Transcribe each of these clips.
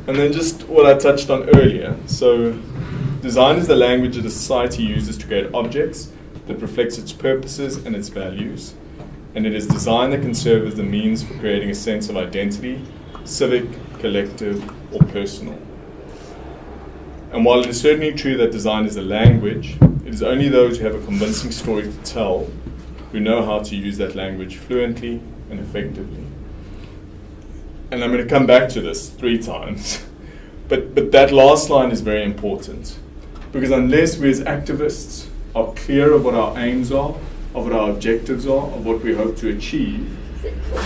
And then just what I touched on earlier. So design is the language that a society uses to create objects that reflects its purposes and its values. And it is design that can serve as the means for creating a sense of identity, civic, collective, or personal. And while it is certainly true that design is a language, it is only those who have a convincing story to tell who know how to use that language fluently and effectively. And I'm going to come back to this 3 times. But that last line is very important. Because unless we as activists are clear of what our aims are, of what our objectives are, of what we hope to achieve,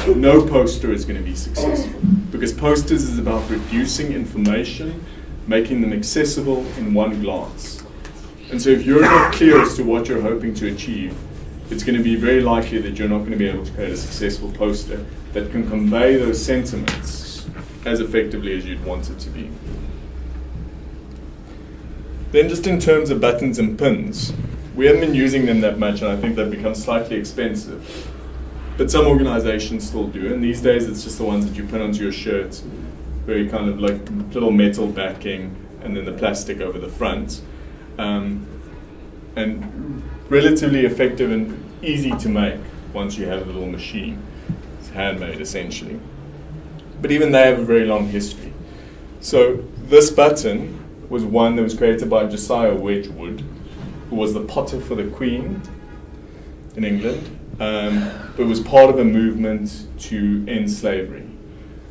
no poster is going to be successful. Because posters is about reducing information, making them accessible in one glance. And so if you're not clear as to what you're hoping to achieve, it's going to be very likely that you're not going to be able to create a successful poster that can convey those sentiments as effectively as you'd want it to be. Then just in terms of buttons and pins, we haven't been using them that much, and I think they've become slightly expensive. But some organizations still do, and these days it's just the ones that you put onto your shirt, very kind of like little metal backing, and then the plastic over the front. And relatively effective and easy to make once you have a little machine. It's handmade essentially. But even they have a very long history. So this button was one that was created by Josiah Wedgwood, who was the potter for the Queen in England, but was part of a movement to end slavery.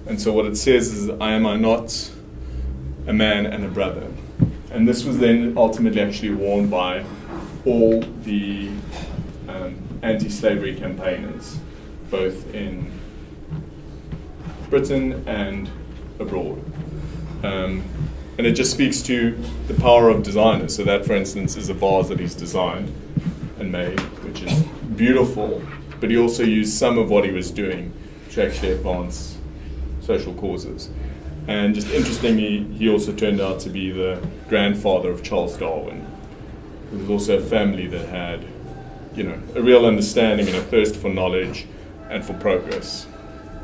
And so what it says is, I not a man and a brother. And this was then ultimately actually worn by all the anti-slavery campaigners, both in Britain and abroad. And it just speaks to the power of designers. So that, for instance, is a vase that he's designed and made, which is beautiful, but he also used some of what he was doing to actually advance social causes. And just interestingly, he also turned out to be the grandfather of Charles Darwin. There was also a family that had, a real understanding and a thirst for knowledge and for progress.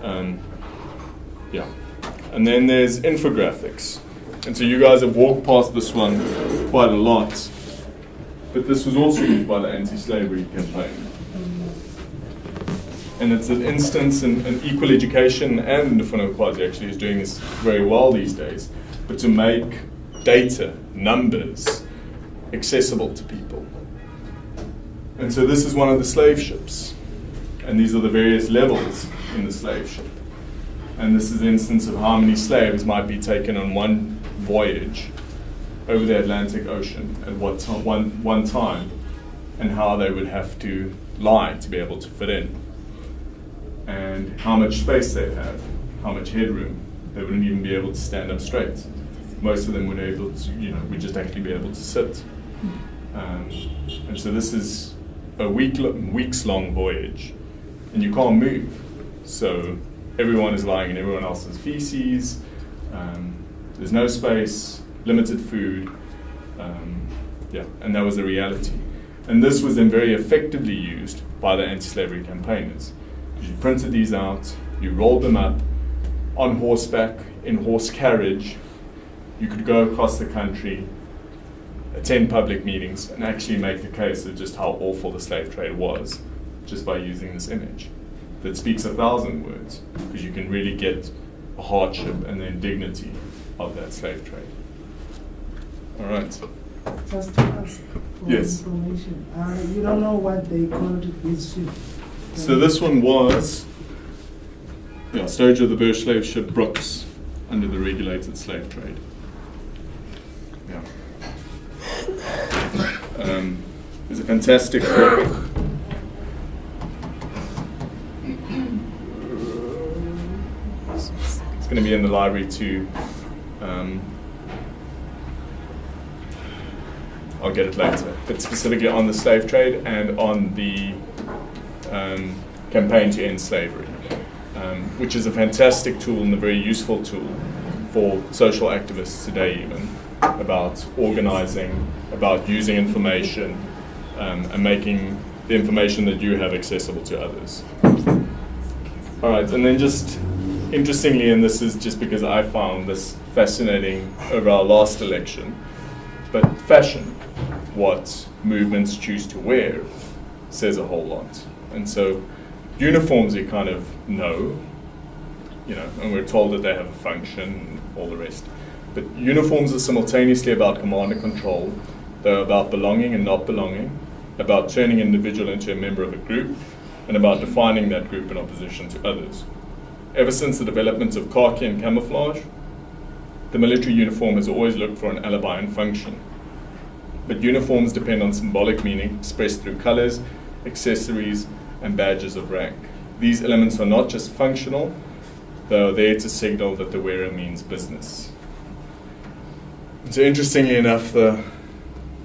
And then there's infographics. And so you guys have walked past this one quite a lot, but this was also used by the anti-slavery campaign. And it's an instance, and Equal Education and Ndufuna Ukwazi actually is doing this very well these days, but to make data, numbers, accessible to people. And so this is one of the slave ships, and these are the various levels in the slave ship. And this is an instance of how many slaves might be taken on one voyage over the Atlantic Ocean at one time, and how they would have to lie to be able to fit in, and how much space they'd have, how much headroom. They wouldn't even be able to stand up straight. Most of them would able to, would just actually be able to sit. And so this is a weeks-long voyage, and you can't move. So everyone is lying in everyone else's feces. There's no space, limited food, and that was the reality. And this was then very effectively used by the anti-slavery campaigners. You printed these out, you rolled them up on horseback, in horse carriage. You could go across the country, attend public meetings, and actually make the case of just how awful the slave trade was, just by using this image that speaks 1,000 words, because you can really get the hardship and the indignity of that slave trade. All right. Just to ask for Yes. information. You don't know what they called this ship? So this one was Storage of the Boer slave ship Brooks under the regulated slave trade. Yeah. There's a fantastic book. It's going to be in the library too. I'll get it later, but specifically on the slave trade and on the campaign to end slavery, which is a fantastic tool and a very useful tool for social activists today even, about organizing, about using information, and making the information that you have accessible to others. All right, and then just interestingly, and this is just because I found this fascinating over our last election, but fashion, what movements choose to wear, says a whole lot. And so uniforms you kind of know, and we're told that they have a function and all the rest. But uniforms are simultaneously about command and control. They're about belonging and not belonging, about turning an individual into a member of a group, and about defining that group in opposition to others. Ever since the development of khaki and camouflage, the military uniform has always looked for an alibi and function. But uniforms depend on symbolic meaning expressed through colors, accessories, and badges of rank. These elements are not just functional, they are there to signal that the wearer means business. So interestingly enough, the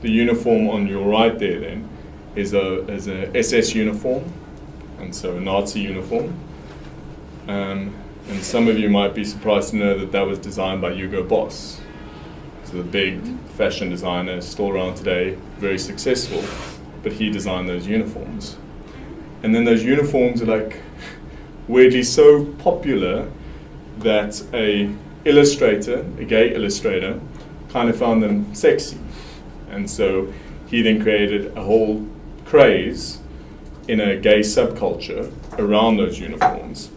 uniform on your right there then is a SS uniform, and so a Nazi uniform. And some of you might be surprised to know that that was designed by Hugo Boss. So the big fashion designer, still around today, very successful, but he designed those uniforms. And then those uniforms are like weirdly so popular that a gay illustrator, kind of found them sexy. And so he then created a whole craze in a gay subculture around those uniforms.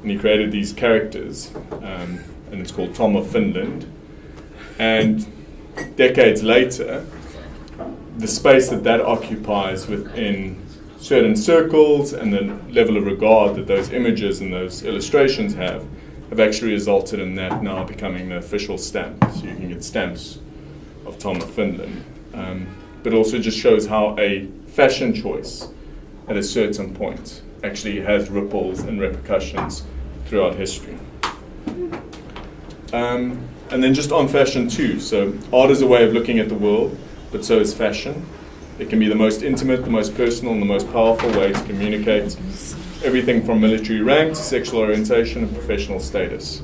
And he created these characters, and it's called Tom of Finland. And decades later, the space that occupies within certain circles and the level of regard that those images and those illustrations have actually resulted in that now becoming the official stamp. So you can get stamps of Tom of Finland. But also just shows how a fashion choice at a certain point actually has ripples and repercussions throughout history. And then just on fashion too. So art is a way of looking at the world, but so is fashion. It can be the most intimate, the most personal, and the most powerful way to communicate everything from military rank to sexual orientation and professional status.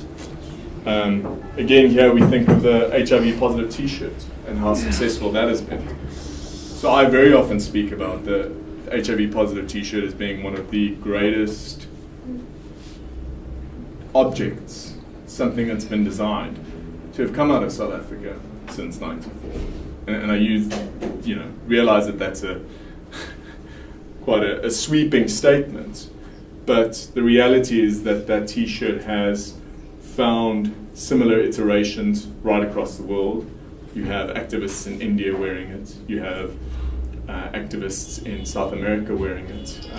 Again, here we think of the HIV positive t-shirt and how successful that has been. So I very often speak about the HIV positive t-shirt as being one of the greatest objects, something that's been designed to have come out of South Africa since '94. And I realize that that's quite a sweeping statement, but the reality is that that t-shirt has found similar iterations right across the world. You have activists in India wearing it, you have activists in South America wearing it,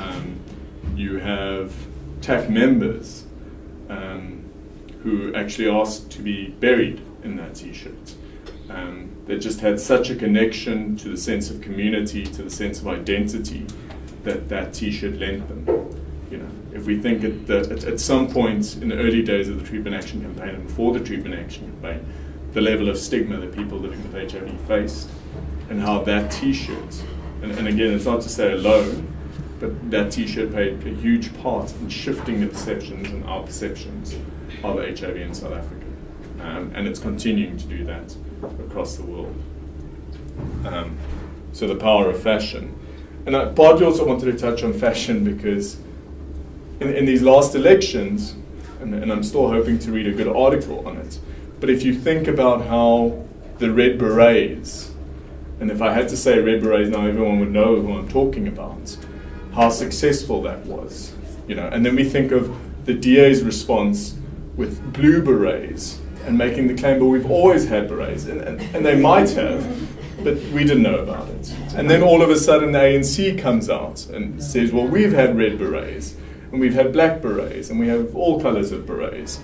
you have TAC members who actually asked to be buried in that t-shirt. They just had such a connection to the sense of community, to the sense of identity that t-shirt lent them. If we think at some point in the early days of the Treatment Action Campaign and before the Treatment Action Campaign, the level of stigma that people living with HIV faced, and how that t-shirt, and again, it's not to say alone, but that t-shirt played a huge part in shifting the perceptions and our perceptions of HIV in South Africa. And it's continuing to do that across the world. So the power of fashion. And partly also wanted to touch on fashion because in these last elections, and I'm still hoping to read a good article on it, but if you think about how the Red Berets, and if I had to say Red Berets now everyone would know who I'm talking about, how successful that was. And then we think of the DA's response with Blue Berets, and making the claim, but we've always had berets, and they might have, but we didn't know about it. And then all of a sudden the ANC comes out and says, well, we've had red berets, and we've had black berets, and we have all colours of berets,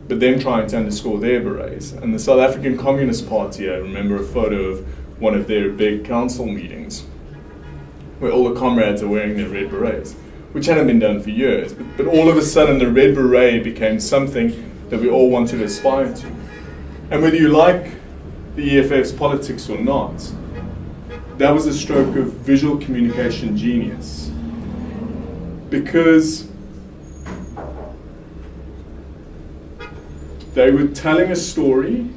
but them trying to underscore their berets. And the South African Communist Party, I remember a photo of one of their big council meetings, where all the comrades are wearing their red berets, which hadn't been done for years, but all of a sudden the red beret became something that we all want to aspire to. And whether you like the EFF's politics or not, that was a stroke of visual communication genius. Because they were telling a story,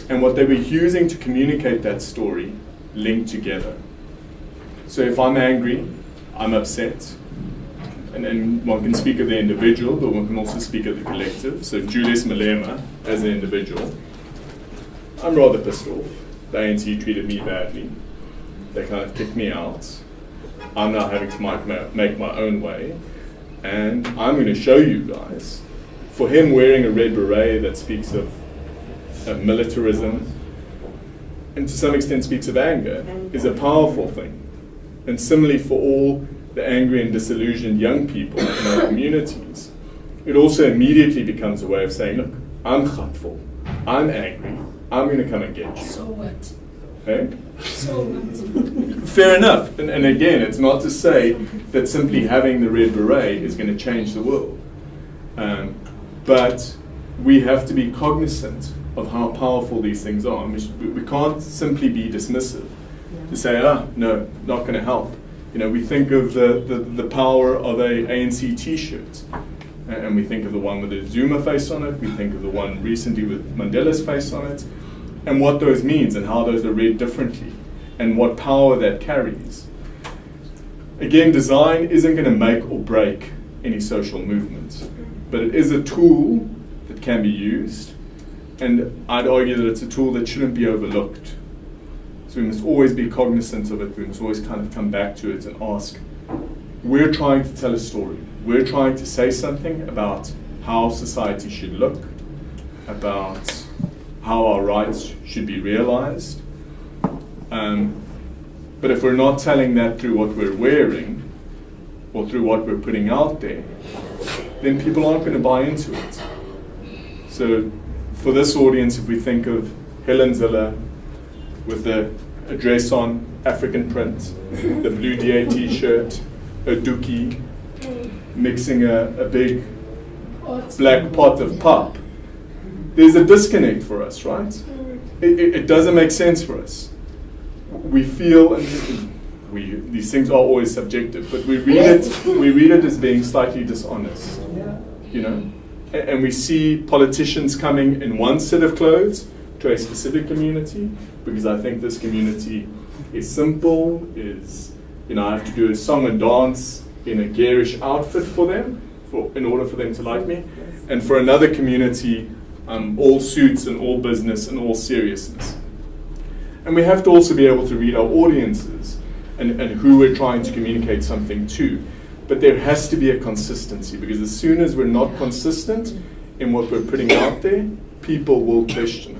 and what they were using to communicate that story linked together. So if I'm angry, I'm upset, and one can speak of the individual, but one can also speak of the collective. So Julius Malema, as an individual, I'm rather pissed off. The ANC treated me badly. They kind of kicked me out. I'm now having to make my own way. And I'm going to show you guys, for him wearing a red beret that speaks of militarism, and to some extent speaks of anger, is a powerful thing. And similarly for all the angry and disillusioned young people in our communities, it also immediately becomes a way of saying, look, I'm khatful, I'm angry, I'm going to come and get you. So what? Okay? So what? Fair enough. And again, it's not to say that simply having the red beret is going to change the world. But we have to be cognizant of how powerful these things are. And we can't simply be dismissive to say, no, not going to help. You know, we think of the power of a ANC T-shirt, and we think of the one with the Zuma face on it. We think of the one recently with Mandela's face on it, and what those means and how those are read differently, and what power that carries. Again, design isn't going to make or break any social movement, but it is a tool that can be used, and I'd argue that it's a tool that shouldn't be overlooked. So we must always be cognizant of it. We must always kind of come back to it and ask, we're trying to tell a story. We're trying to say something about how society should look, about how our rights should be realized. But if we're not telling that through what we're wearing or through what we're putting out there, then people aren't going to buy into it. So for this audience, if we think of Helen Ziller with the dress on, African print, the blue DA t-shirt, a dookie, mixing a big black pot of pop, there's a disconnect for us, right? It doesn't make sense for us. We feel, and these things are always subjective, but we read it as being slightly dishonest, you know? And we see politicians coming in one set of clothes to a specific community, because I think this community is simple, I have to do a song and dance in a garish outfit for them, in order for them to like me. And for another community, all suits and all business and all seriousness. And we have to also be able to read our audiences and who we're trying to communicate something to. But there has to be a consistency, because as soon as we're not consistent in what we're putting out there, people will question